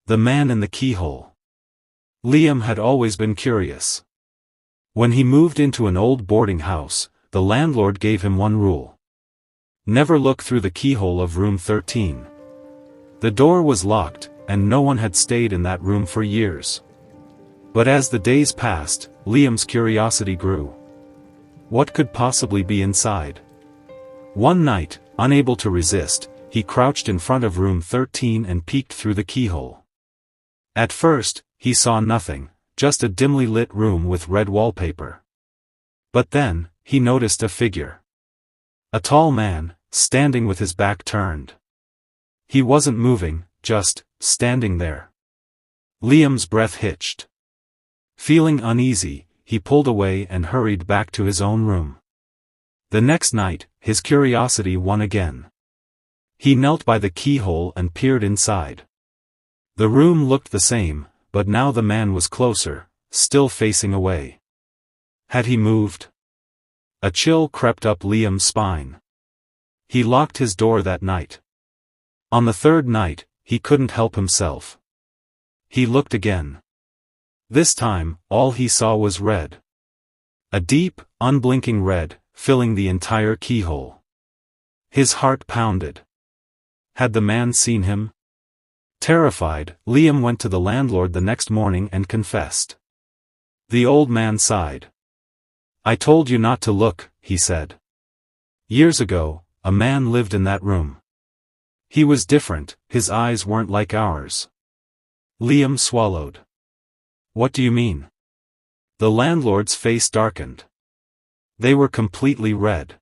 The man in the keyhole. Liam had always been curious. When he moved into an old boarding house, the landlord gave him one rule. Never look through the keyhole of room 13. The door was locked, and no one had stayed in that room for years. But as the days passed, Liam's curiosity grew. What could possibly be inside? One night, unable to resist, he crouched in front of room 13 and peeked through the keyhole. At first, he saw nothing, just a dimly lit room with red wallpaper. But then, he noticed a figure. A tall man, standing with his back turned. He wasn't moving, just standing there. Liam's breath hitched. Feeling uneasy, he pulled away and hurried back to his own room. The next night, his curiosity won again. He knelt by the keyhole and peered inside. The room looked the same, but now the man was closer, still facing away. Had he moved? A chill crept up Liam's spine. He locked his door that night. On the third night, he couldn't help himself. He looked again. This time, all he saw was red. A deep, unblinking red, filling the entire keyhole. His heart pounded. Had the man seen him? Terrified, Liam went to the landlord the next morning and confessed. The old man sighed. "I told you not to look," he said. "Years ago, a man lived in that room. He was different, his eyes weren't like ours." Liam swallowed. "What do you mean?" The landlord's face darkened. "They were completely red.